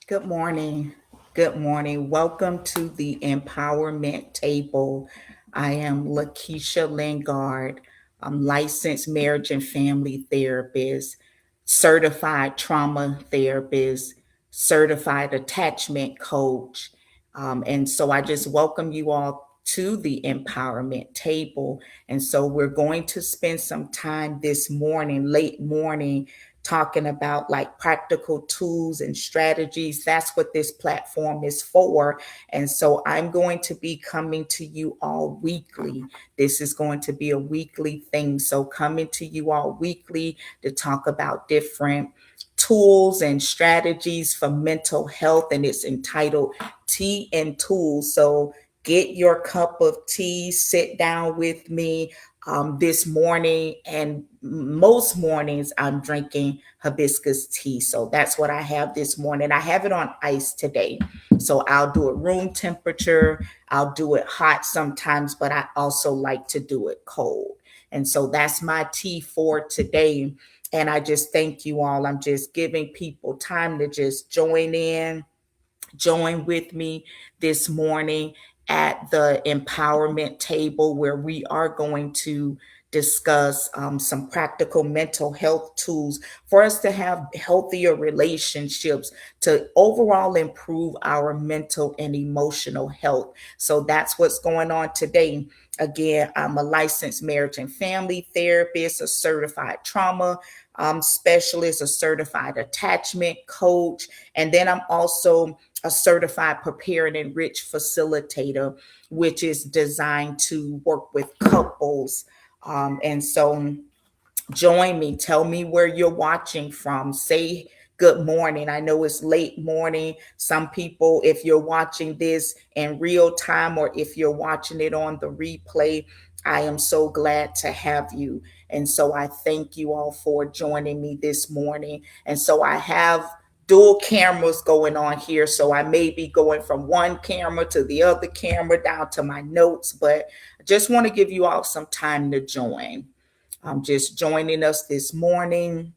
Good morning. Good morning. Welcome to the Empowerment Table. I am Lakeisha Lingard. I'm licensed marriage and family therapist, certified trauma therapist, certified attachment coach. And so I just welcome you all to the Empowerment Table. And so we're going to spend some time this morning, late morning, talking about like practical tools and strategies. That's what this platform is for. And so I'm going to be coming to you all weekly. This is going to be a weekly thing. So coming to you all weekly to talk about different tools and strategies for mental health. And it's entitled Tea and Tools. So get your cup of tea, sit down with me this morning, and most mornings I'm drinking hibiscus tea. So that's what I have this morning. I have it on ice today. So I'll do it room temperature, I'll do it hot sometimes, but I also like to do it cold. And so that's my tea for today. And I just thank you all. I'm just giving people time to just join with me this morning at the empowerment table where we are going to discuss some practical mental health tools for us to have healthier relationships to overall improve our mental and emotional health. So that's what's going on today. Again, I'm a licensed marriage and family therapist, a certified trauma specialist, a certified attachment coach, and then I'm also a certified prepare and enrich facilitator, which is designed to work with couples. And so join me, tell me where you're watching from, say good morning. I know it's late morning. Some people, if you're watching this in real time or if you're watching it on the replay, I am so glad to have you. And so I thank you all for joining me this morning. And so I have dual cameras going on here. So I may be going from one camera to the other camera down to my notes, but I just want to give you all some time to join. Just joining us this morning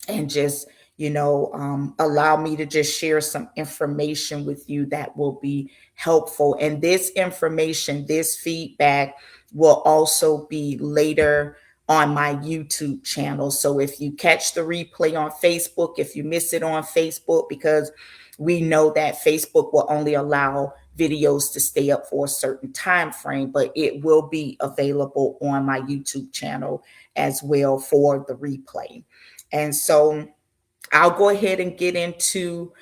and just, allow me to just share some information with you that will be helpful. And this information, this feedback will also be later on my YouTube channel. So if you catch the replay on Facebook, if you miss it on Facebook, because we know that Facebook will only allow videos to stay up for a certain time frame, but it will be available on my YouTube channel as well for the replay. And so I'll go ahead and get into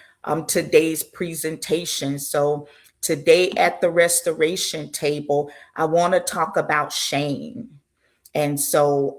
today's presentation. So today at the restoration table, I want to talk about shame. And so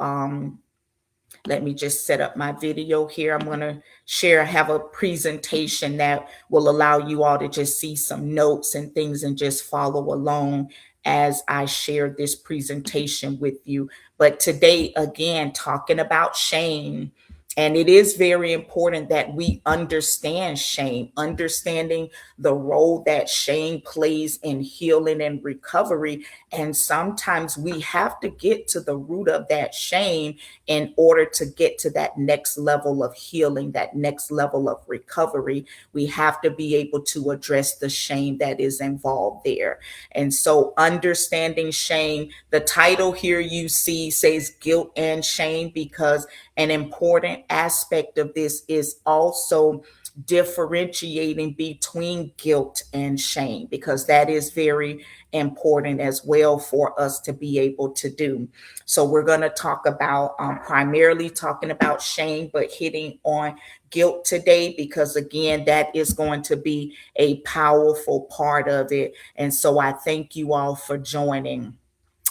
let me just set up my video here. I'm going to have a presentation that will allow you all to just see some notes and things and just follow along as I share this presentation with you. But today, again, talking about shame. And it is very important that we understand shame, understanding the role that shame plays in healing and recovery. And sometimes we have to get to the root of that shame in order to get to that next level of healing, that next level of recovery. We have to be able to address the shame that is involved there. And so, understanding shame, the title here you see says guilt and shame, because an important aspect of this is also differentiating between guilt and shame, because that is very important as well for us to be able to do. So we're going to talk about primarily talking about shame, but hitting on guilt today, because again, that is going to be a powerful part of it. And so I thank you all for joining.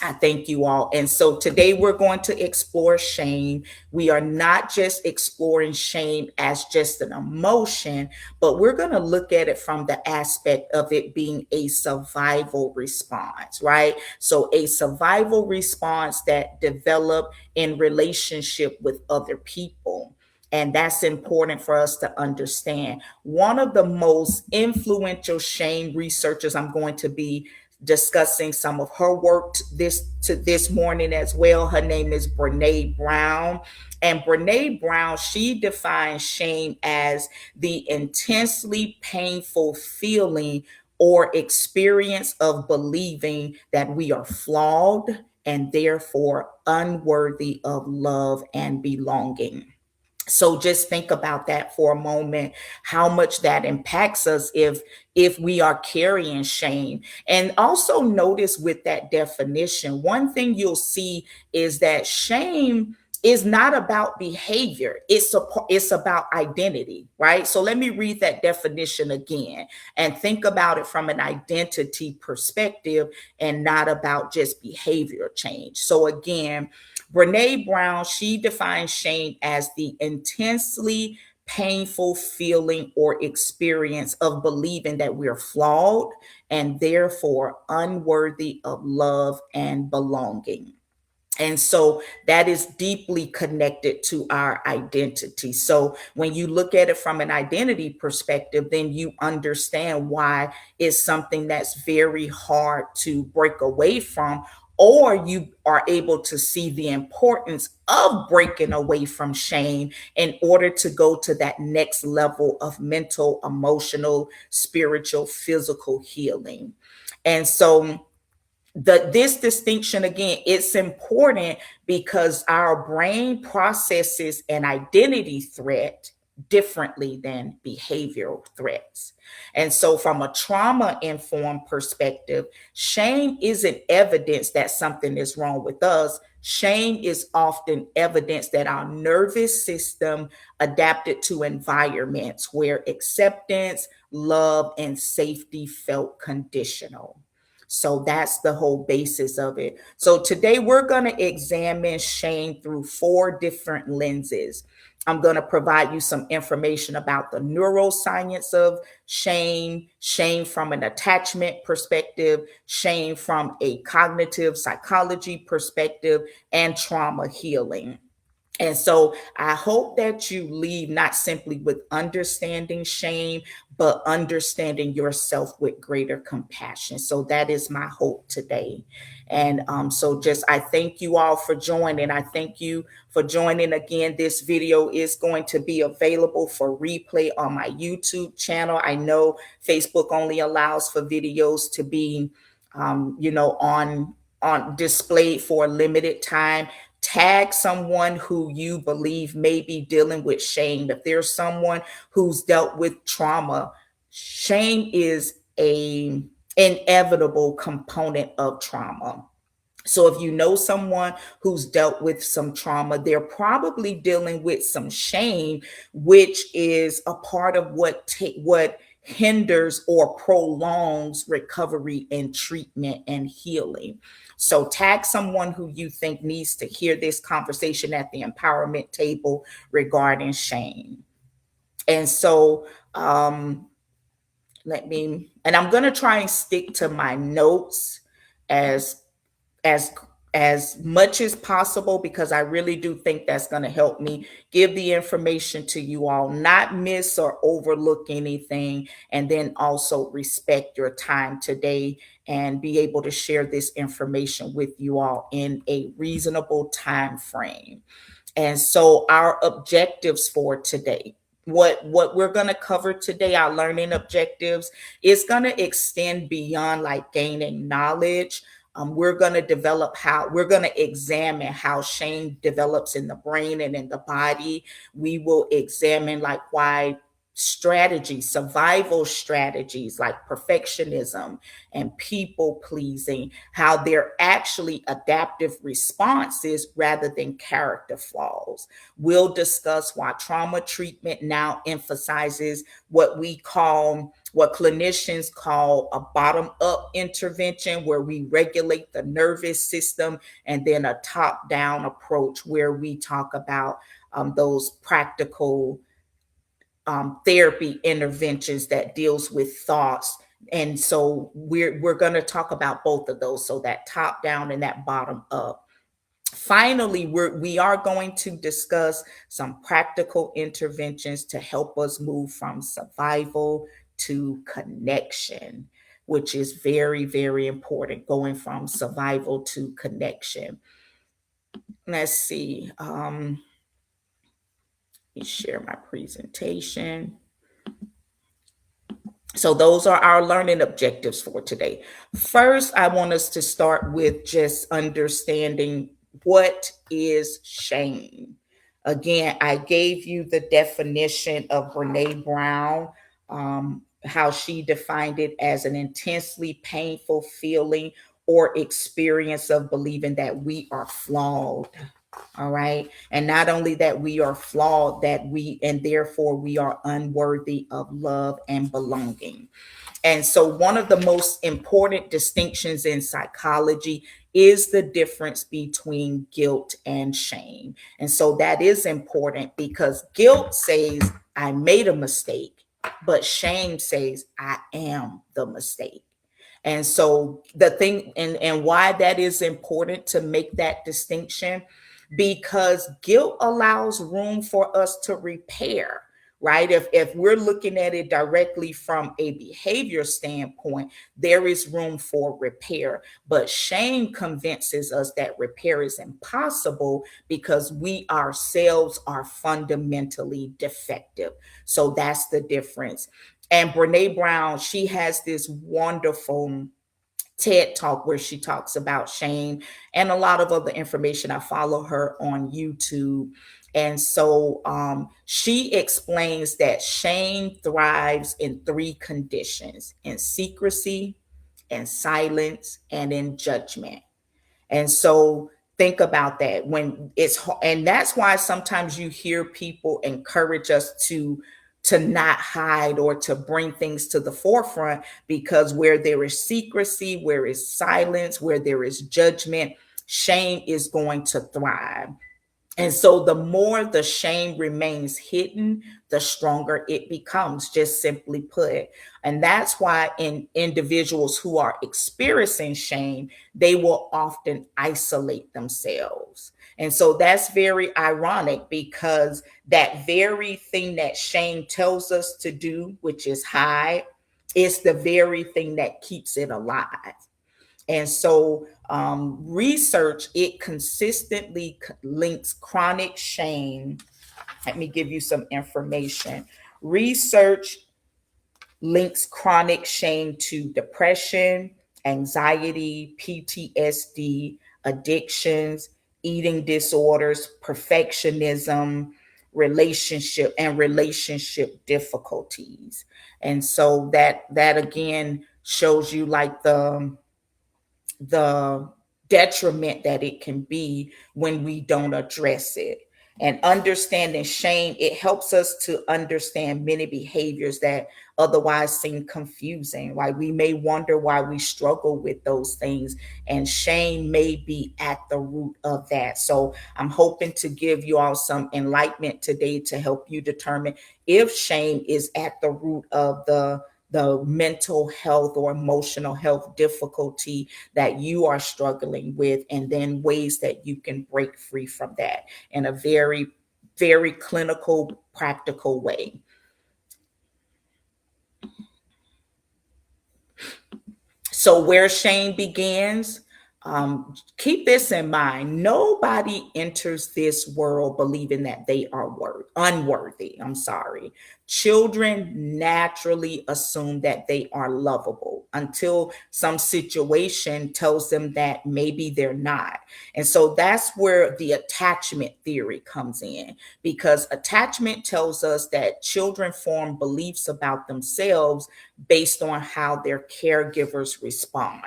I thank you all. And so today we're going to explore shame. We are not just exploring shame as just an emotion, but we're going to look at it from the aspect of it being a survival response, right? So a survival response that developed in relationship with other people. And that's important for us to understand. One of the most influential shame researchers I'm going to be discussing some of her work this morning as well. Her name is Brene Brown. And Brene Brown, she defines shame as the intensely painful feeling or experience of believing that we are flawed and therefore unworthy of love and belonging. So just think about that for a moment, how much that impacts us if we are carrying shame. And also notice with that definition, one thing you'll see is that shame is not about behavior. It's about identity, right? So let me read that definition again and think about it from an identity perspective and not about just behavior change. So again, Brene Brown, she defines shame as the intensely painful feeling or experience of believing that we're flawed and therefore unworthy of love and belonging. And so that is deeply connected to our identity. So when you look at it from an identity perspective, then you understand why it's something that's very hard to break away from, or you are able to see the importance of breaking away from shame in order to go to that next level of mental, emotional, spiritual, physical healing. And so this distinction, again, it's important because our brain processes an identity threat differently than behavioral threats. And so from a trauma informed perspective, shame isn't evidence that something is wrong with us. Shame is often evidence that our nervous system adapted to environments where acceptance, love, and safety felt conditional. So that's the whole basis of it. So today we're going to examine shame through four different lenses. I'm going to provide you some information about the neuroscience of shame, shame from an attachment perspective, shame from a cognitive psychology perspective, and trauma healing. And so I hope that you leave not simply with understanding shame, but understanding yourself with greater compassion. So that is my hope today. And so just I thank you all for joining. I thank you for joining again. This video is going to be available for replay on my YouTube channel. I know Facebook only allows for videos to be, on display for a limited time. Tag someone who you believe may be dealing with shame. If there's someone who's dealt with trauma, shame is a inevitable component of trauma. So if you know someone who's dealt with some trauma, they're probably dealing with some shame, which is a part of what hinders or prolongs recovery and treatment and healing. So tag someone who you think needs to hear this conversation at the empowerment table regarding shame. And so I'm going to try and stick to my notes as as as much as possible, because I really do think that's going to help me give the information to you all, not miss or overlook anything, and then also respect your time today and be able to share this information with you all in a reasonable time frame. And so our objectives for today, what we're going to cover today, our learning objectives, is going to extend beyond like gaining knowledge. We're going to we're going to examine how shame develops in the brain and in the body. We will examine like why survival strategies like perfectionism and people pleasing, how they're actually adaptive responses rather than character flaws. We'll discuss why trauma treatment now emphasizes what clinicians call a bottom up intervention, where we regulate the nervous system, and then a top down approach where we talk about those practical therapy interventions that deals with thoughts. And so we're going to talk about both of those, so that top down and that bottom up. Finally, we are going to discuss some practical interventions to help us move from survival to connection. which is very, very important, going from survival to connection. Let's see. Let me share my presentation. So those are our learning objectives for today. First, I want us to start with just understanding what is shame. Again, I gave you the definition of Brene Brown, how she defined it as an intensely painful feeling or experience of believing that we are flawed. All right. And not only that we are flawed, that we, and therefore we are unworthy of love and belonging. And so, one of the most important distinctions in psychology is the difference between guilt and shame. And so, that is important because guilt says, I made a mistake, but shame says, I am the mistake. And so, the thing, and why that is important to make that distinction, because guilt allows room for us to repair, right? If we're looking at it directly from a behavior standpoint, there is room for repair. But shame convinces us that repair is impossible because we ourselves are fundamentally defective. So that's the difference. And Brene Brown, she has this wonderful TED talk where she talks about shame and a lot of other information. I follow her on YouTube. And so she explains that shame thrives in three conditions: in secrecy, in silence, and in judgment. And so think about that when and that's why sometimes you hear people encourage us to not hide or to bring things to the forefront, because where there is secrecy, where is silence, where there is judgment, shame is going to thrive. And so the more the shame remains hidden, the stronger it becomes, just simply put. And that's why in individuals who are experiencing shame, they will often isolate themselves. And so that's very ironic because that very thing that shame tells us to do, which is hide, is the very thing that keeps it alive. And so, research, it consistently links chronic shame. Let me give you some information. Research links chronic shame to depression, anxiety, PTSD, addictions, eating disorders, perfectionism, relationship difficulties. And so that again shows you like the detriment that it can be when we don't address it. And understanding shame, it helps us to understand many behaviors that otherwise seem confusing. Like we may wonder why we struggle with those things, and shame may be at the root of that. So I'm hoping to give you all some enlightenment today to help you determine if shame is at the root of the mental health or emotional health difficulty that you are struggling with, and then ways that you can break free from that in a very, very clinical, practical way. So, where shame begins, keep this in mind. Nobody enters this world believing that they are unworthy. I'm sorry. Children naturally assume that they are lovable until some situation tells them that maybe they're not. And so that's where the attachment theory comes in, because attachment tells us that children form beliefs about themselves based on how their caregivers respond.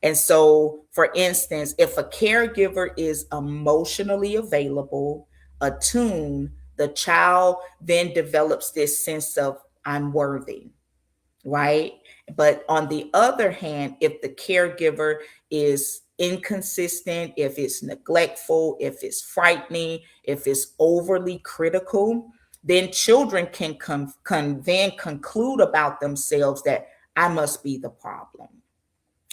And so, for instance, if a caregiver is emotionally available, attuned, the child then develops this sense of I'm worthy, right? But on the other hand, if the caregiver is inconsistent, if it's neglectful, if it's frightening, if it's overly critical, then children can then conclude about themselves that I must be the problem.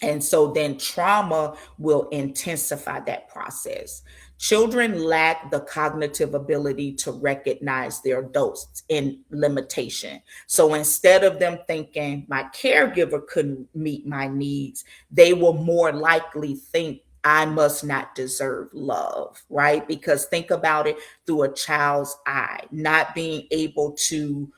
And so then trauma will intensify that process. Children lack the cognitive ability to recognize their adults in limitation. So instead of them thinking my caregiver couldn't meet my needs, they will more likely think I must not deserve love, right? Because think about it through a child's eye, not being able to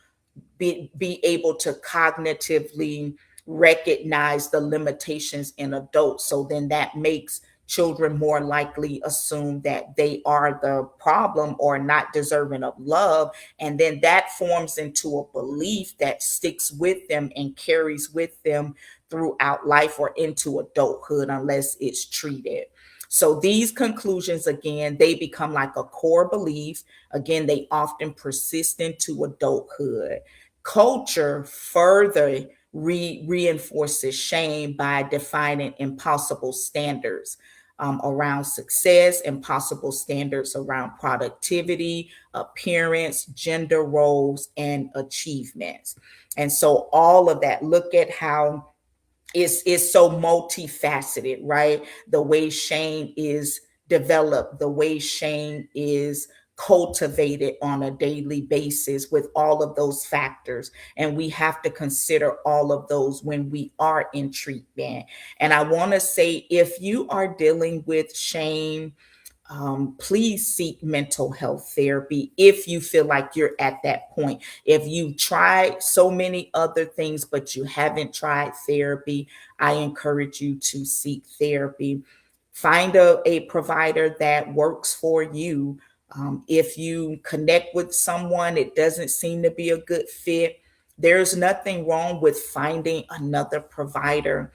be able to cognitively recognize the limitations in adults. So then that makes children more likely assume that they are the problem or not deserving of love. And then that forms into a belief that sticks with them and carries with them throughout life or into adulthood unless it's treated. So these conclusions, again, they become like a core belief. Again, they often persist into adulthood. Culture further reinforces shame by defining impossible standards around success, impossible standards around productivity, appearance, gender roles, and achievements. And so all of that, look at how is so multifaceted, right? The way shame is developed, the way shame is cultivated on a daily basis with all of those factors. And we have to consider all of those when we are in treatment. And I want to say if you are dealing with shame, please seek mental health therapy if you feel like you're at that point. If you've tried so many other things, but you haven't tried therapy, I encourage you to seek therapy. Find a provider that works for you. If you connect with someone, it doesn't seem to be a good fit. There's nothing wrong with finding another provider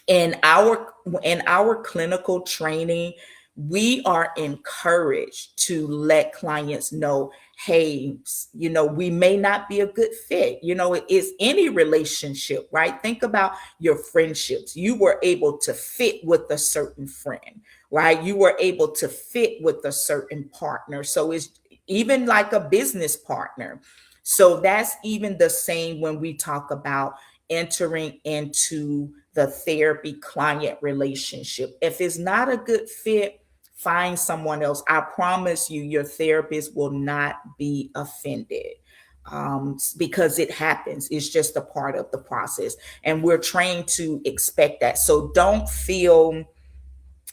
in our clinical training. We are encouraged to let clients know, hey, we may not be a good fit. It is any relationship, right? Think about your friendships. You were able to fit with a certain friend, right? You were able to fit with a certain partner. So it's even like a business partner. So that's even the same when we talk about entering into the therapy client relationship. If it's not a good fit, find someone else. I promise you, your therapist will not be offended, because it happens. It's just a part of the process. And we're trained to expect that. So don't feel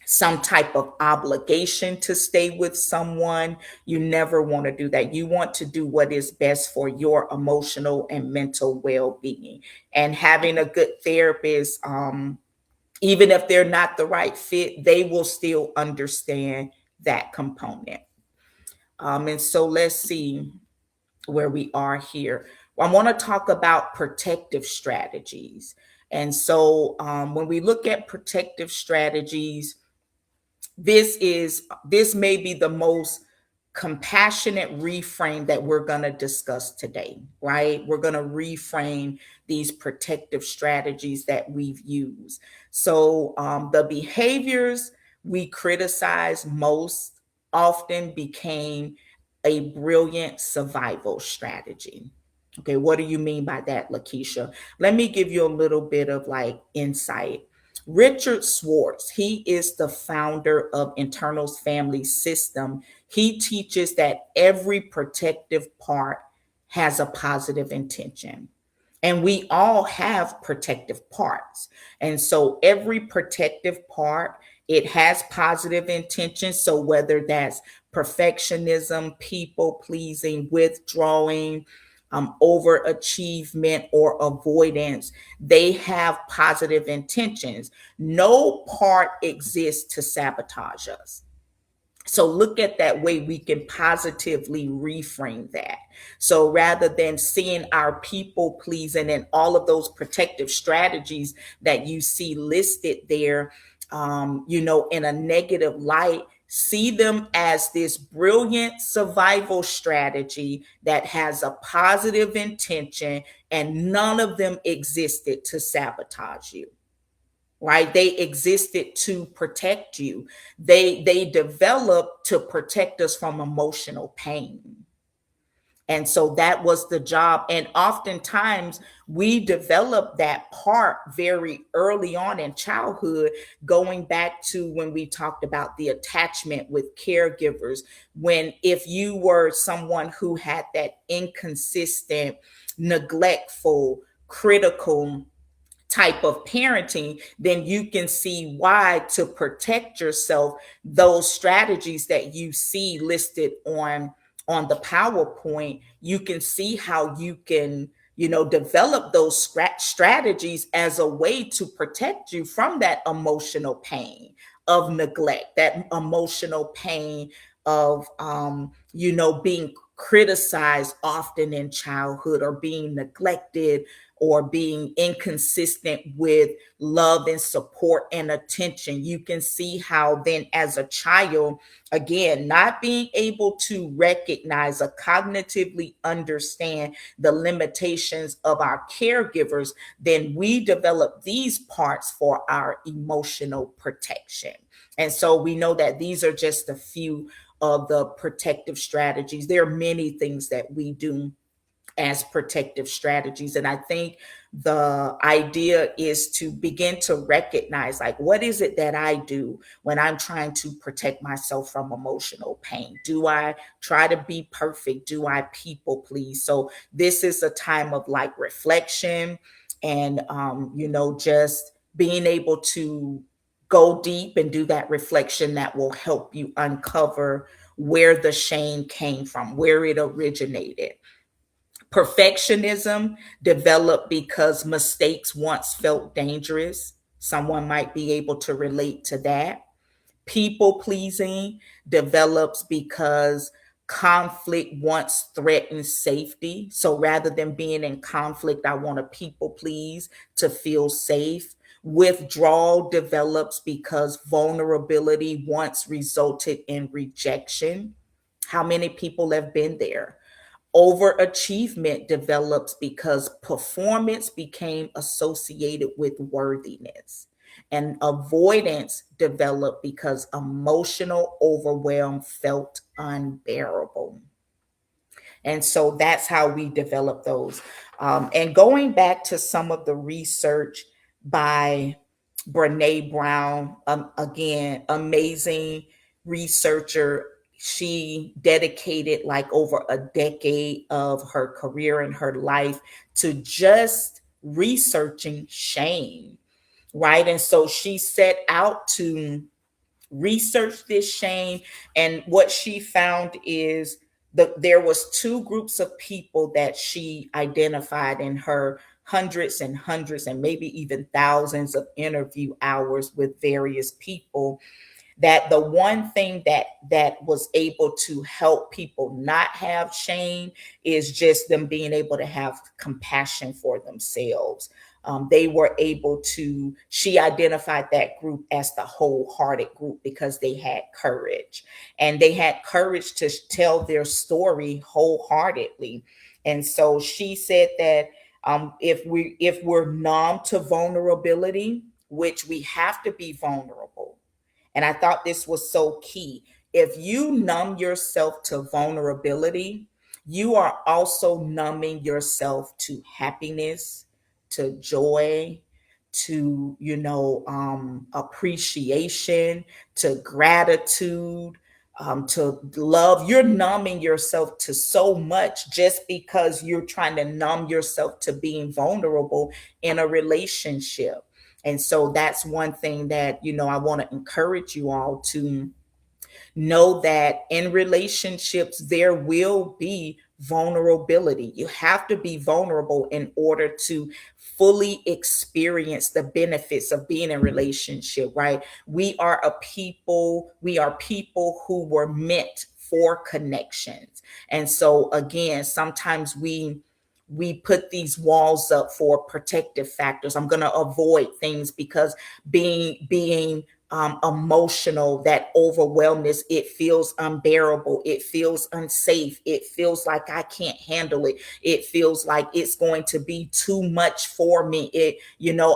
some type of obligation to stay with someone. You never want to do that. You want to do what is best for your emotional and mental well being. And having a good therapist, even if they're not the right fit, they will still understand that component. And so let's see where we are here. I want to talk about protective strategies. And so when we look at protective strategies, this may be the most compassionate reframe that we're going to discuss today, right? We're going to reframe these protective strategies that we've used. So the behaviors we criticize most often became a brilliant survival strategy. Okay, what do you mean by that, Lakeisha? Let me give you a little bit of like insight. Richard Schwartz, he is the founder of Internal's Family System. He teaches that every protective part has a positive intention. And we all have protective parts. And so every protective part, it has positive intention. So whether that's perfectionism, people pleasing, withdrawing, overachievement, or avoidance, they have positive intentions. No part exists to sabotage us. So look at that way we can positively reframe that. So rather than seeing our people pleasing and all of those protective strategies that you see listed there, in a negative light, see them as this brilliant survival strategy that has a positive intention, and none of them existed to sabotage you, right? They existed to protect you. They developed to protect us from emotional pain. And so that was the job. And oftentimes we develop that part very early on in childhood, going back to when we talked about the attachment with caregivers. When if you were someone who had that inconsistent, neglectful, critical type of parenting, then you can see why, to protect yourself, those strategies that you see listed on the PowerPoint, you can see how you can, develop those strategies as a way to protect you from that emotional pain of neglect, that emotional pain of being criticized often in childhood, or being neglected, or being inconsistent with love and support and attention. You can see how then, as a child, again, not being able to recognize or cognitively understand the limitations of our caregivers, then we develop these parts for our emotional protection. And so we know that these are just a few of the protective strategies. There are many things that we do as protective strategies. And I think the idea is to begin to recognize, like, what is it that I do when I'm trying to protect myself from emotional pain? Do I try to be perfect? Do I people please? So this is a time of like reflection, and just being able to go deep and do that reflection that will help you uncover where the shame came from, where it originated. Perfectionism developed because mistakes once felt dangerous. Someone might be able to relate to that. People pleasing develops because conflict once threatened safety. So rather than being in conflict, I want to people please to feel safe. Withdrawal develops because vulnerability once resulted in rejection. How many people have been there? Overachievement develops because performance became associated with worthiness. And avoidance developed because emotional overwhelm felt unbearable. And so that's how we develop those. And going back to some of the research by Brene Brown, again, amazing researcher. She dedicated like over a decade of her career and her life to just researching shame, right? And so she set out to researched this shame, and what she found is that there was two groups of people that she identified in her hundreds and hundreds and maybe even thousands of interview hours with various people, that the one thing that was able to help people not have shame is just them being able to have compassion for themselves. They were able to, she identified that group as the wholehearted group because they had courage, and they had courage to tell their story wholeheartedly. And so she said that if we're numb to vulnerability, which we have to be vulnerable, and I thought this was so key. If you numb yourself to vulnerability, you are also numbing yourself to happiness, to joy, to, appreciation, to gratitude, to love. You're numbing yourself to so much just because you're trying to numb yourself to being vulnerable in a relationship. And so that's one thing that, I want to encourage you all to know, that in relationships, there will be vulnerability. You have to be vulnerable in order to fully experience the benefits of being in a relationship, right? We are people who were meant for connections. And so again, sometimes we put these walls up for protective factors. I'm going to avoid things because being emotional, that overwhelmness, it feels unbearable, it feels unsafe, it feels like I can't handle it, it feels like it's going to be too much for me,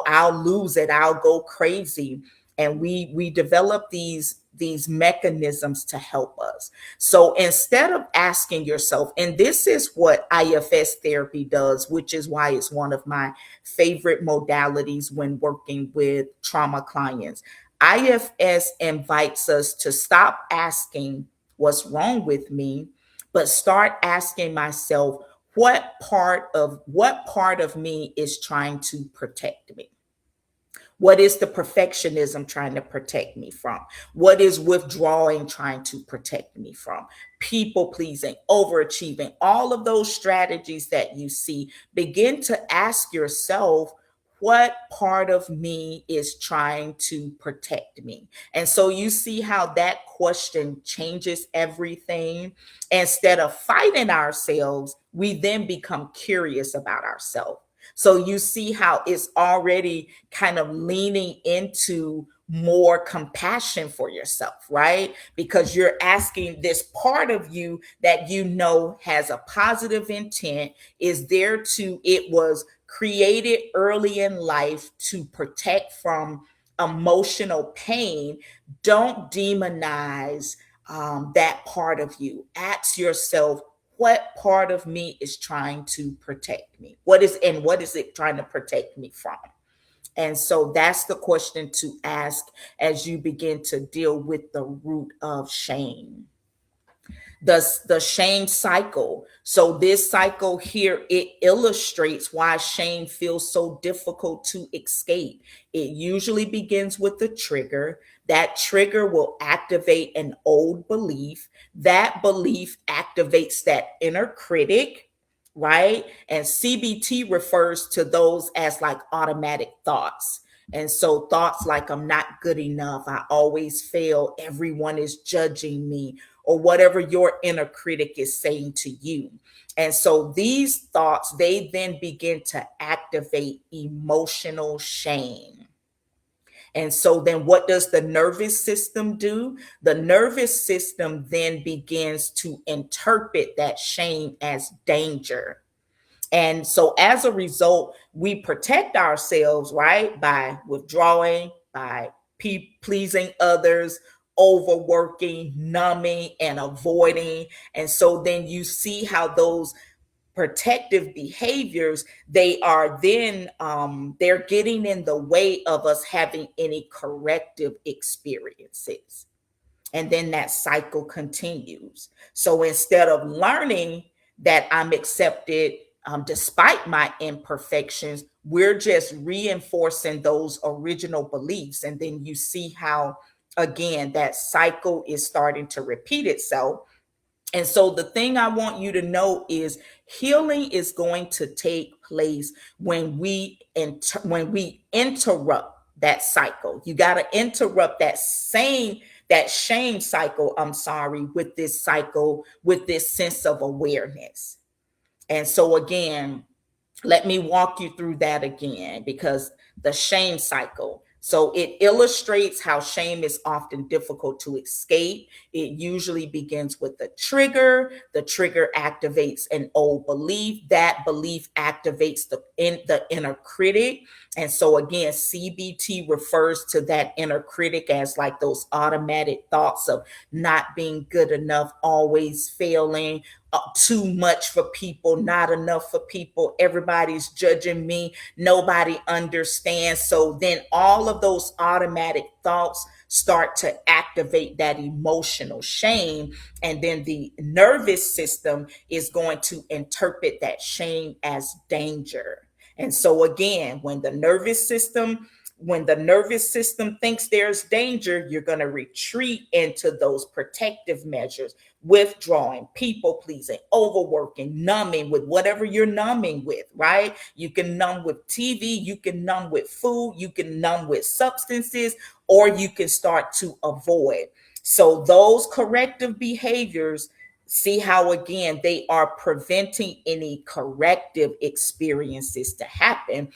I'll lose it, I'll go crazy. And we develop these these mechanisms to help us. So instead of asking yourself, and this is what IFS therapy does, which is why it's one of my favorite modalities when working with trauma clients. IFS invites us to stop asking what's wrong with me, but start asking myself, what part of me is trying to protect me? What is the perfectionism trying to protect me from? What is withdrawing trying to protect me from? People pleasing, overachieving, all of those strategies that you see, begin to ask yourself, what part of me is trying to protect me? And so you see how that question changes everything. Instead of fighting ourselves, we then become curious about ourselves. So you see how it's already kind of leaning into more compassion for yourself, right? Because you're asking this part of you that you know has a positive intent, is there to, it was created early in life to protect from emotional pain. Don't demonize that part of you. Ask yourself, what part of me is trying to protect me? What is it trying to protect me from? And so that's the question to ask as you begin to deal with the root of shame. The shame cycle. So this cycle here, it illustrates why shame feels so difficult to escape. It usually begins with the trigger. That trigger will activate an old belief. That belief activates that inner critic, right? And CBT refers to those as like automatic thoughts. And so thoughts like, I'm not good enough, I always fail, everyone is judging me, or whatever your inner critic is saying to you. And so these thoughts, they then begin to activate emotional shame. And so then what does the nervous system do? The nervous system then begins to interpret that shame as danger. And so as a result, we protect ourselves, right? By withdrawing, by pleasing others, overworking, numbing, and avoiding. And so then you see how those protective behaviors, they are then they're getting in the way of us having any corrective experiences. And then that cycle continues. So instead of learning that I'm accepted despite my imperfections, we're just reinforcing those original beliefs. And then you see how, again, that cycle is starting to repeat itself. And so the thing I want you to know is healing is going to take place when we interrupt that cycle. You got to interrupt that shame cycle, I'm sorry, with this cycle, with this sense of awareness. And so again, let me walk you through that again, because the shame cycle. So it illustrates how shame is often difficult to escape. It usually begins with the trigger. The trigger activates an old belief. That belief activates the inner critic. And so again, CBT refers to that inner critic as like those automatic thoughts of not being good enough, always failing, too much for people, not enough for people, everybody's judging me, nobody understands. So then all of those automatic thoughts start to activate that emotional shame. And then the nervous system is going to interpret that shame as danger. And so again, when the nervous system thinks there's danger, you're going to retreat into those protective measures, withdrawing, people pleasing, overworking, numbing with whatever you're numbing with, right? You can numb with TV, you can numb with food, you can numb with substances, or you can start to avoid. So those corrective behaviors, see how again they are preventing any corrective experiences to happen.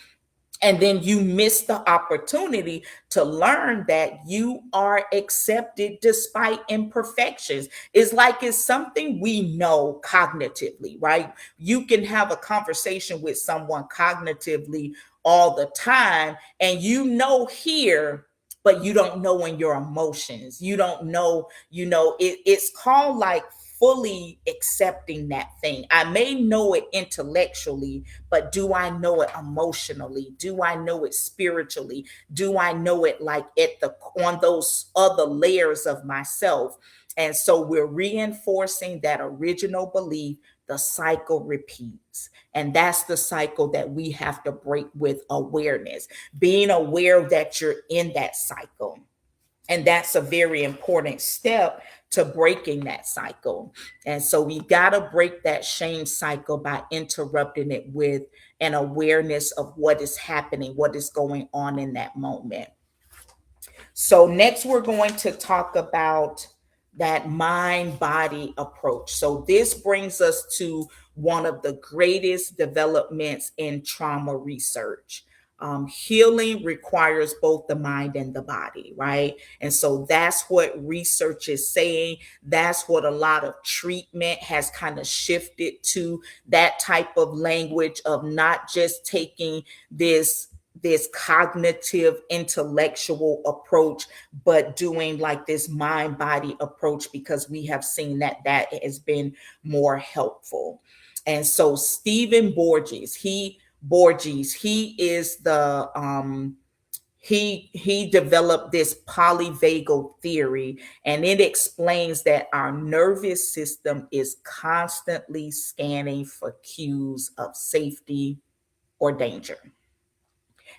And then you miss the opportunity to learn that you are accepted despite imperfections. It's like it's something we know cognitively, right? You can have a conversation with someone cognitively all the time, and you know here, but you don't know in your emotions. You don't know, it's called like fully accepting that thing. I may know it intellectually, but do I know it emotionally? Do I know it spiritually? Do I know it like at the on those other layers of myself? And so we're reinforcing that original belief. The cycle repeats. And that's the cycle that we have to break with awareness, being aware that you're in that cycle. And that's a very important step to breaking that cycle. And so we got to break that shame cycle by interrupting it with an awareness of what is happening, what is going on in that moment. So next we're going to talk about that mind body approach. So this brings us to one of the greatest developments in trauma research. Healing requires both the mind and the body, right? And so that's what research is saying. That's what a lot of treatment has kind of shifted to, that type of language of not just taking this cognitive intellectual approach, but doing like this mind body approach, because we have seen that that has been more helpful. And so Stephen Borges, he is the he developed this polyvagal theory, and it explains that our nervous system is constantly scanning for cues of safety or danger.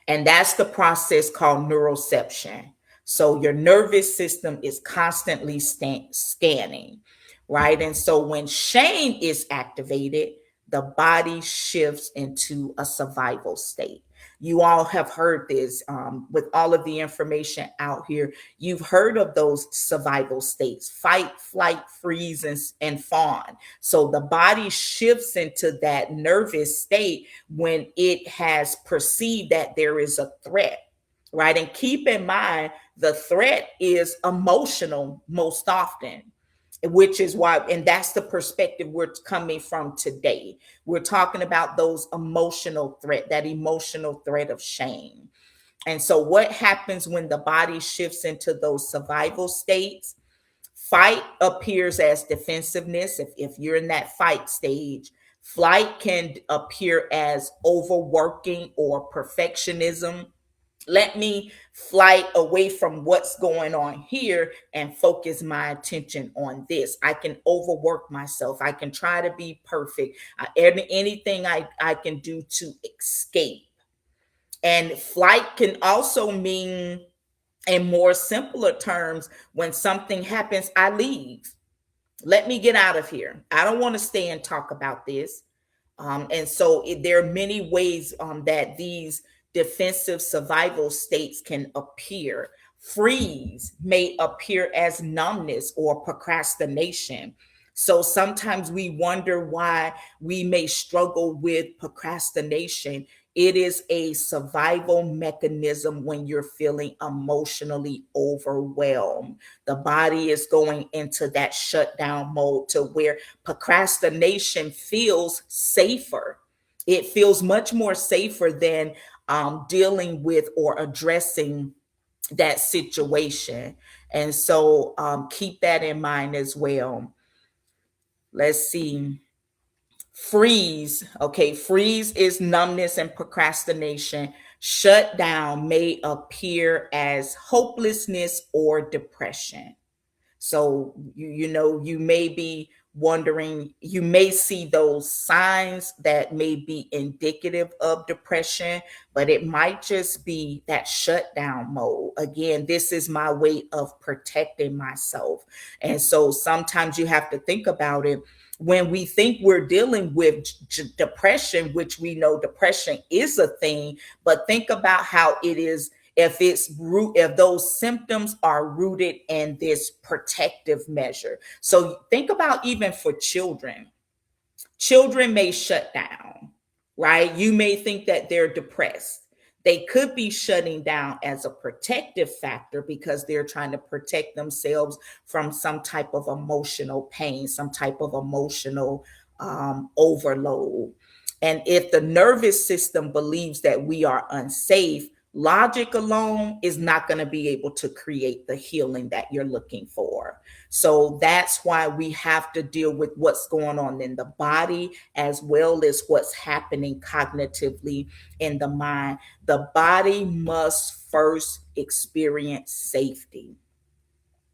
And that's the process called neuroception. So your nervous system is constantly scanning, right? And so when shame is activated, the body shifts into a survival state. You all have heard this with all of the information out here. You've heard of those survival states: fight, flight, freeze, and fawn. So the body shifts into that nervous state when it has perceived that there is a threat, right? And keep in mind, the threat is emotional most often, which is why, and that's the perspective we're coming from today. We're talking about those emotional threat, that emotional threat of shame. And so what happens when the body shifts into those survival states? Fight appears as defensiveness. If you're in that fight stage, flight can appear as overworking or perfectionism. Let me flight away from what's going on here and focus my attention on this. I can overwork myself. I can try to be perfect. Anything I can do to escape. And flight can also mean, in more simpler terms, when something happens, I leave. Let me get out of here. I don't want to stay and talk about this. And so there are many ways that these defensive survival states can appear. Freeze may appear as numbness or procrastination. So sometimes we wonder why we may struggle with procrastination. It is a survival mechanism when you're feeling emotionally overwhelmed. The body is going into that shutdown mode to where procrastination feels safer. It feels much more safer than dealing with or addressing that situation. And so keep that in mind as well. Let's see. Freeze. Okay, freeze is numbness and procrastination. Shutdown may appear as hopelessness or depression. So you may be wondering, you may see those signs that may be indicative of depression, but it might just be that shutdown mode. Again, this is my way of protecting myself. And so sometimes you have to think about it. When we think we're dealing with depression, which we know depression is a thing, but think about how it is if those symptoms are rooted in this protective measure. So think about, even for children may shut down, right? You may think that they're depressed. They could be shutting down as a protective factor because they're trying to protect themselves from some type of emotional pain, some type of emotional overload. And if the nervous system believes that we are unsafe, Logic alone is not going to be able to create the healing that you're looking for. So that's why we have to deal with what's going on in the body as well as what's happening cognitively in the mind. The body must first experience safety.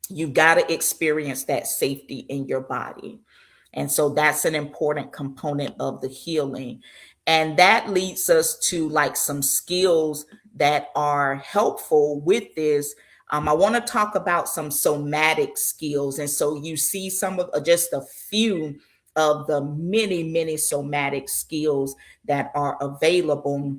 You got to experience that safety in your body. And so that's an important component of the healing. And that leads us to like some skills that are helpful with this. I want to talk about some somatic skills. And so you see some of just a few of the many, many somatic skills that are available.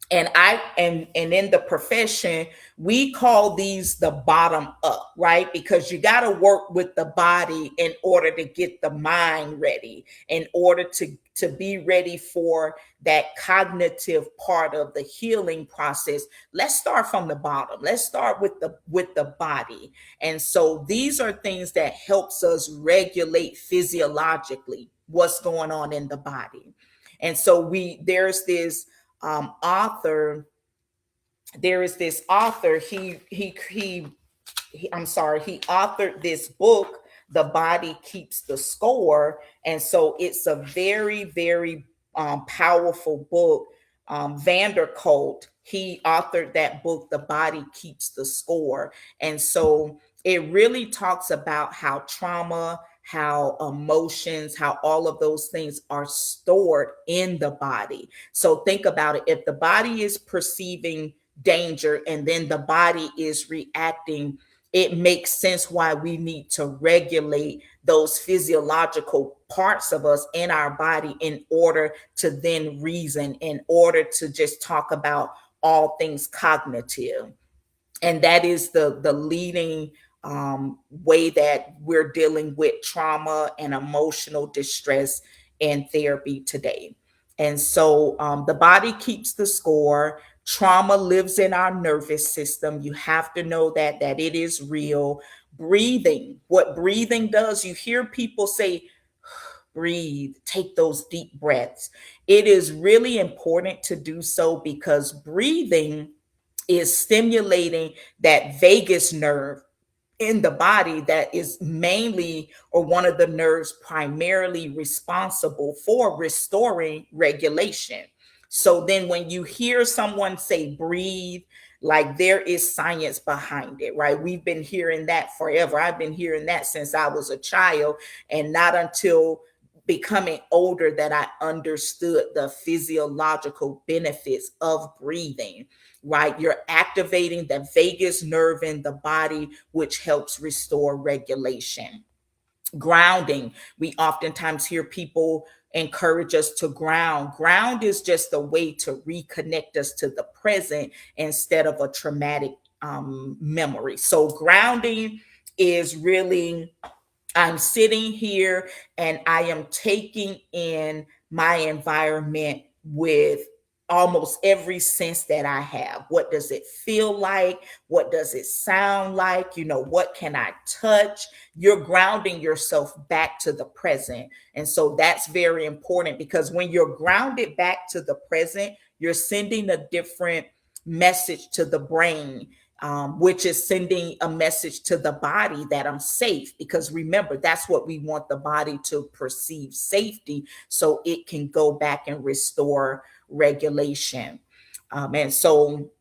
And in the profession, we call these the bottom up, right? Because you got to work with the body in order to get the mind ready, in order to be ready for that cognitive part of the healing process. Let's start from the bottom. Let's start with the body. And so these are things that helps us regulate physiologically what's going on in the body. And so there's this author there is this author he authored this book, The Body Keeps the Score. And so it's a very, very powerful book. Van der Kolk, he authored that book, The Body Keeps the Score. And so it really talks about how trauma, how emotions, how all of those things are stored in the body. So think about it. If the body is perceiving danger and then the body is reacting, it makes sense why we need to regulate those physiological parts of us in our body in order to then reason, in order to just talk about all things cognitive. And that is the leading way that we're dealing with trauma and emotional distress in therapy today. And so the body keeps the score. Trauma lives in our nervous system. You have to know that it is real. Breathing, what breathing does, you hear people say, breathe, take those deep breaths. It is really important to do so because breathing is stimulating that vagus nerve in the body that is mainly, or one of the nerves primarily responsible for restoring regulation. So then when you hear someone say breathe, like there is science behind it, right? We've been hearing that forever. I've been hearing that since I was a child, and not until becoming older that I understood the physiological benefits of breathing, right? You're activating the vagus nerve in the body, which helps restore regulation. Grounding, we oftentimes hear people encourage us to ground. Ground is just a way to reconnect us to the present instead of a traumatic memory. So grounding is really, I'm sitting here and I am taking in my environment with almost every sense that I have. What does it feel like? What does it sound like? What can I touch? You're grounding yourself back to the present. And so that's very important because when you're grounded back to the present, you're sending a different message to the brain, which is sending a message to the body that I'm safe. Because remember, that's what we want the body to perceive, safety, so it can go back and restore regulation. And so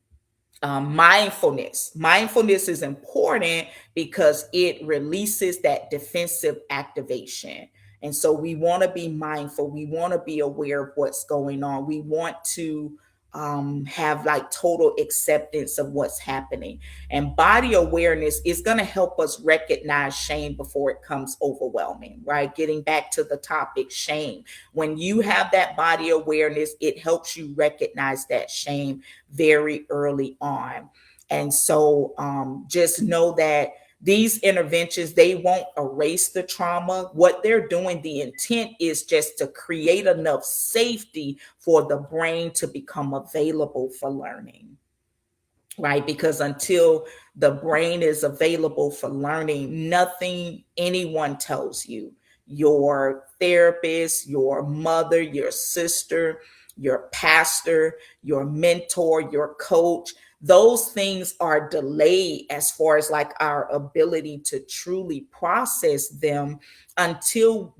mindfulness is important because it releases that defensive activation. And so we want to be mindful. We want to be aware of what's going on. We want to have like total acceptance of what's happening. And body awareness is going to help us recognize shame before it comes overwhelming, right? Getting back to the topic, shame. When you have that body awareness, it helps you recognize that shame very early on. And so just know that these interventions, they won't erase the trauma. What they're doing, the intent is just to create enough safety for the brain to become available for learning, right? Because until the brain is available for learning, nothing anyone tells you, your therapist, your mother, your sister, your pastor, your mentor, your coach, those things are delayed as far as like our ability to truly process them until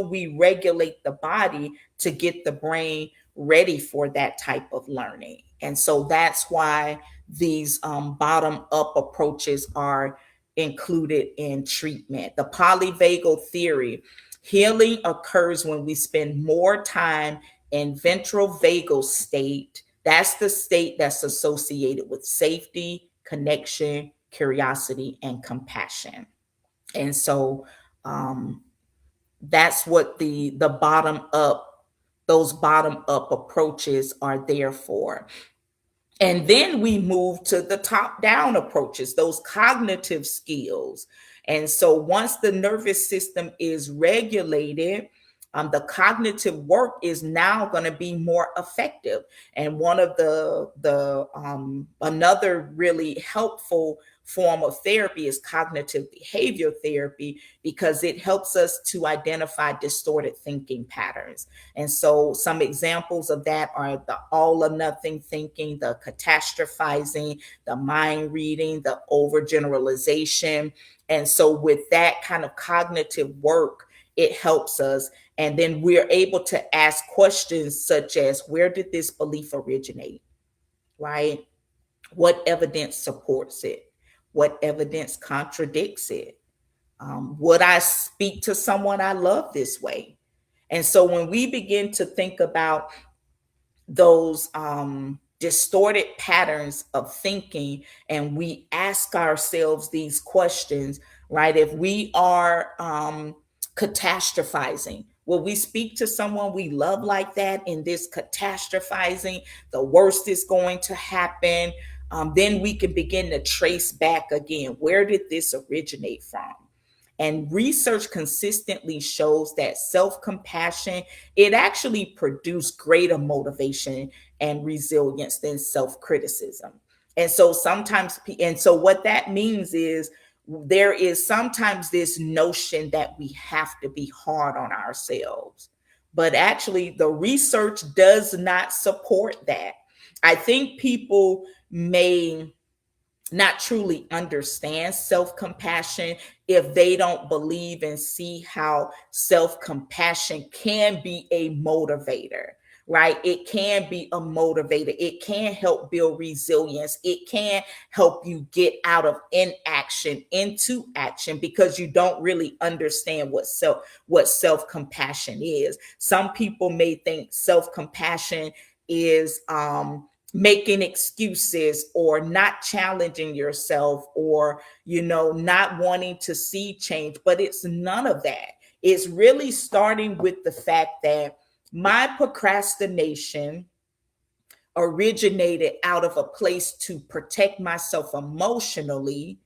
we regulate the body to get the brain ready for that type of learning. And so that's why these bottom up approaches are included in treatment. The polyvagal theory: healing occurs when we spend more time in ventral vagal state. That's the state that's associated with safety, connection, curiosity, and compassion. And so um, that's what the bottom up, those bottom up approaches are there for. And then we move to the top down approaches, those cognitive skills. And so once the nervous system is regulated, the cognitive work is now going to be more effective. And one of the another really helpful form of therapy is cognitive behavior therapy, because it helps us to identify distorted thinking patterns. And so some examples of that are the all or nothing thinking, the catastrophizing, the mind reading, the overgeneralization. And so with that kind of cognitive work, it helps us. And then we're able to ask questions such as, where did this belief originate? Right? What evidence supports it? What evidence contradicts it? Would I speak to someone I love this way? And so when we begin to think about those distorted patterns of thinking, and we ask ourselves these questions, right? If we are catastrophizing, will we speak to someone we love like that in this catastrophizing? The worst is going to happen. Then we can begin to trace back again. Where did this originate from? And research consistently shows that self-compassion, it actually produced greater motivation and resilience than self-criticism. And so sometimes, and so what that means is there is sometimes this notion that we have to be hard on ourselves. But actually, the research does not support that. I think people may not truly understand self compassion if they don't believe and see how self compassion can be a motivator, right? It can be a motivator. It can help build resilience. It can help you get out of inaction into action, because you don't really understand what self compassion is. Some people may think self compassion is making excuses or not challenging yourself, or not wanting to see change, but it's none of that. It's really starting with the fact that my procrastination originated out of a place to protect myself emotionally,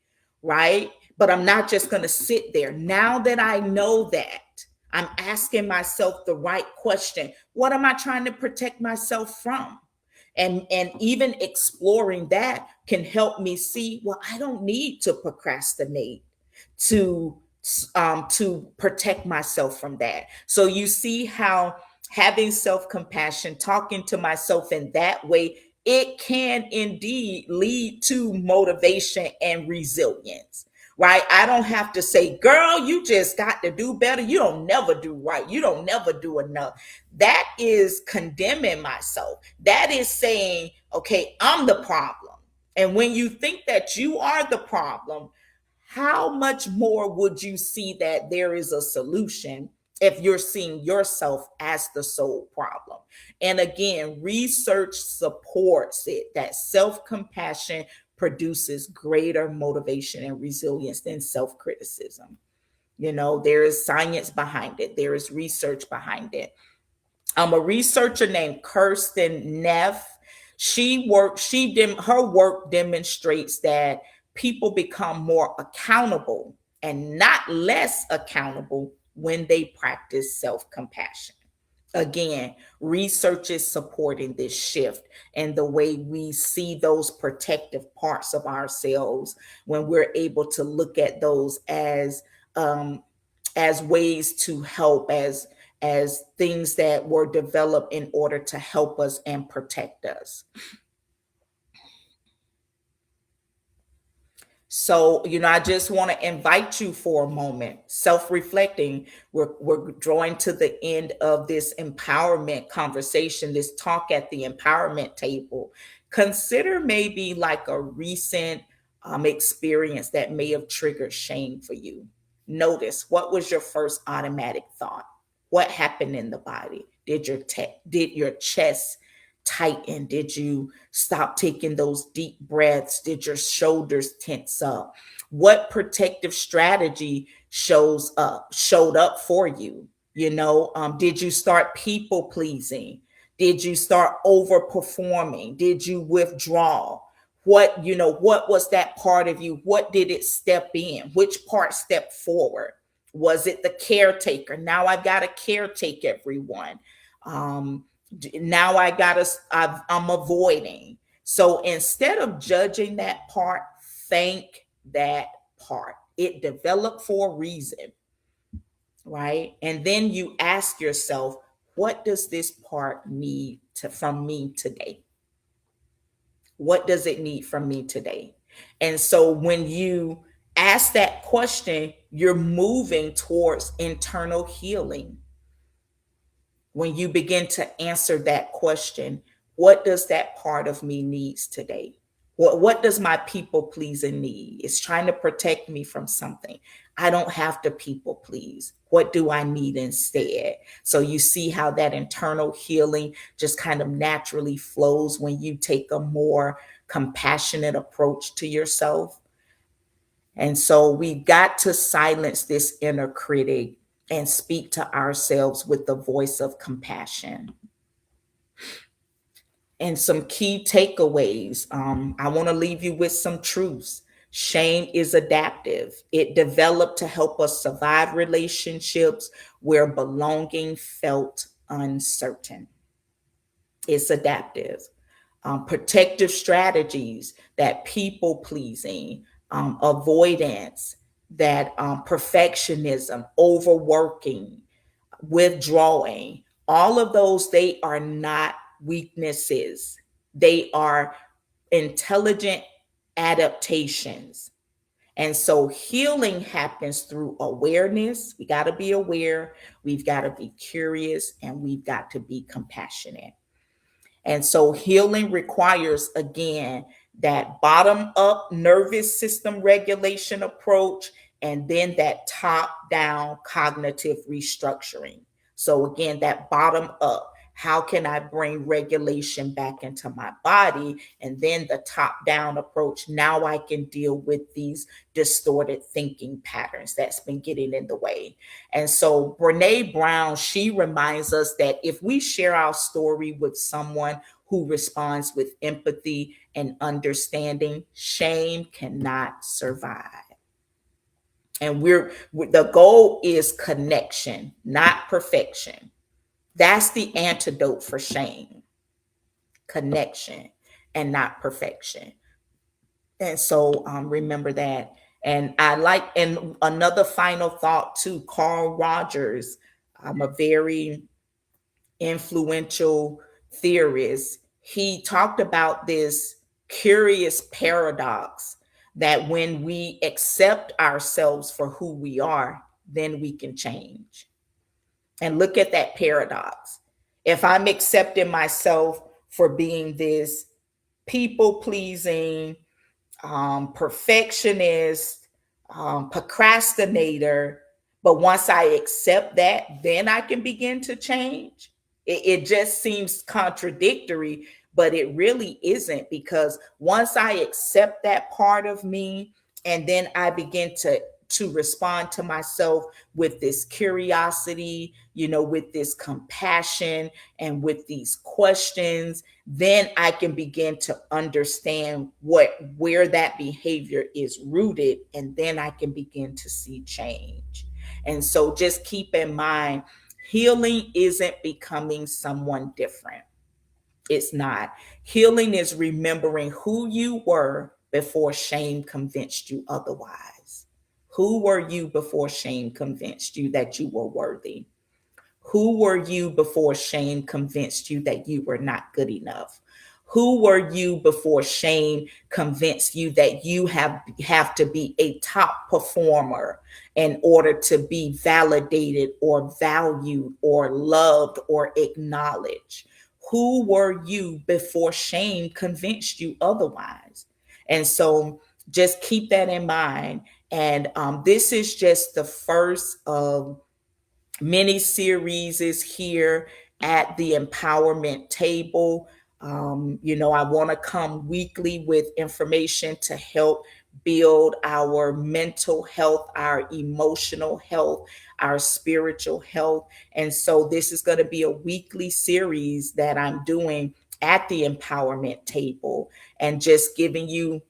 right? But I'm not just going to sit there. Now that I know that, I'm asking myself the right question: what am I trying to protect myself from? And even exploring that can help me see, well, I don't need to procrastinate to to protect myself from that. So you see how having self-compassion, talking to myself in that way, it can indeed lead to motivation and resilience, right? I don't have to say, girl, you just got to do better. You don't never do right. You don't never do enough. That is condemning myself. That is saying, okay, I'm the problem. And when you think that you are the problem, how much more would you see that there is a solution if you're seeing yourself as the sole problem? And again, research supports it that self compassion produces greater motivation and resilience than self criticism. There is science behind it, there is research behind it. A researcher named Kirsten Neff. Her work demonstrates that people become more accountable and not less accountable when they practice self-compassion. Again, research is supporting this shift and the way we see those protective parts of ourselves, when we're able to look at those as ways to help, as things that were developed in order to help us and protect us. So, I just want to invite you for a moment, self-reflecting. We're drawing to the end of this empowerment conversation, this talk at the empowerment table. Consider maybe like a recent experience that may have triggered shame for you. Notice, what was your first automatic thought? What happened in the body? Did your chest tighten? Did you stop taking those deep breaths? Did your shoulders tense up? What protective strategy showed up for you? Did you start people pleasing? Did you start overperforming? Did you withdraw? What was that part of you? What did it step in? Which part stepped forward? Was it the caretaker? Now I've got to caretake everyone. Now I'm avoiding. So instead of judging that part, thank that part. It developed for a reason, right? And then you ask yourself, what does this part need from me today? What does it need from me today? And so when you ask that question, you're moving towards internal healing. When you begin to answer that question, what does that part of me needs today? What does my people pleasing need? It's trying to protect me from something. I don't have to people please. What do I need instead? So you see how that internal healing just kind of naturally flows when you take a more compassionate approach to yourself. And so we've got to silence this inner critic and speak to ourselves with the voice of compassion. And some key takeaways. I want to leave you with some truths. Shame is adaptive. It developed to help us survive relationships where belonging felt uncertain. It's adaptive. Protective strategies, that people pleasing, avoidance, that perfectionism, overworking, withdrawing, all of those, they are not weaknesses. They are intelligent adaptations. And so healing happens through awareness. We got to be aware, we've got to be curious, and we've got to be compassionate. And so healing requires, again, that bottom up nervous system regulation approach, and then that top down cognitive restructuring. So, again, that bottom up. How can I bring regulation back into my body? And then the top down approach. Now I can deal with these distorted thinking patterns that's been getting in the way. And so Brene Brown, she reminds us that if we share our story with someone who responds with empathy and understanding, shame cannot survive. And the goal is connection, not perfection. That's the antidote for shame. Connection and not perfection. And so remember that. And another final thought too, Carl Rogers, a very influential theorist, he talked about this curious paradox that when we accept ourselves for who we are, then we can change. And look at that paradox. If I'm accepting myself for being this people pleasing, perfectionist, procrastinator, but once I accept that, then I can begin to change. It just seems contradictory, but it really isn't, because once I accept that part of me, and then I begin to respond to myself with this curiosity, with this compassion and with these questions, then I can begin to understand where that behavior is rooted, and then I can begin to see change. And so just keep in mind, healing isn't becoming someone different. It's not. Healing is remembering who you were before shame convinced you otherwise. Who were you before shame convinced you that you were worthy? Who were you before shame convinced you that you were not good enough? Who were you before shame convinced you that you have to be a top performer in order to be validated or valued or loved or acknowledged? Who were you before shame convinced you otherwise? And so just keep that in mind. And this is just the first of many series is here at the empowerment table. I want to come weekly with information to help build our mental health, our emotional health, our spiritual health. And so this is going to be a weekly series that I'm doing at the empowerment table and just giving you,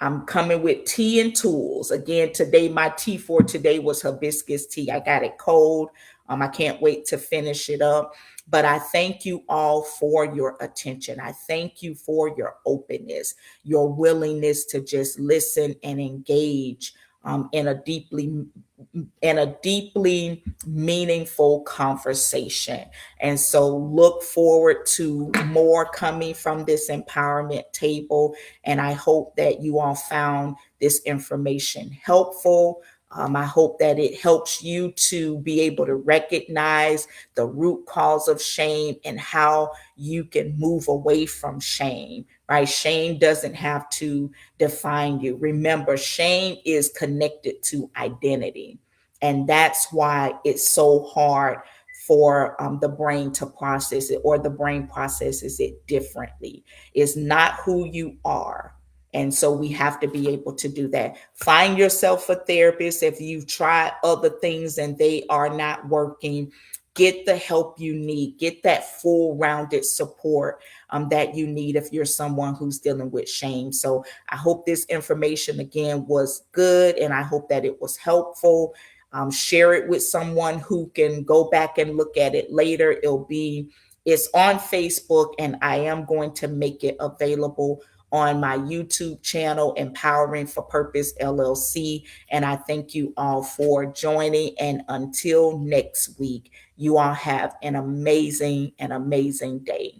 I'm coming with tea and tools. Again, today, my tea for today was hibiscus tea. I got it cold. I can't wait to finish it up. But I thank you all for your attention. I thank you for your openness, your willingness to just listen and engage in a deeply meaningful conversation. And so look forward to more coming from this empowerment table. And I hope that you all found this information helpful. I hope that it helps you to be able to recognize the root cause of shame and how you can move away from shame, right? Shame doesn't have to define you. Remember, shame is connected to identity. And that's why it's so hard for the brain to process it, or the brain processes it differently. It's not who you are. And so we have to be able to do that. Find yourself a therapist. If you've tried other things and they are not working, get the help you need. Get that full rounded support that you need if you're someone who's dealing with shame. So I hope this information again was good, and I hope that it was helpful. Share it with someone who can go back and look at it later. It's on Facebook, and I am going to make it available on my YouTube channel, Empowering for Purpose LLC. And I thank you all for joining. And until next week, you all have an amazing day.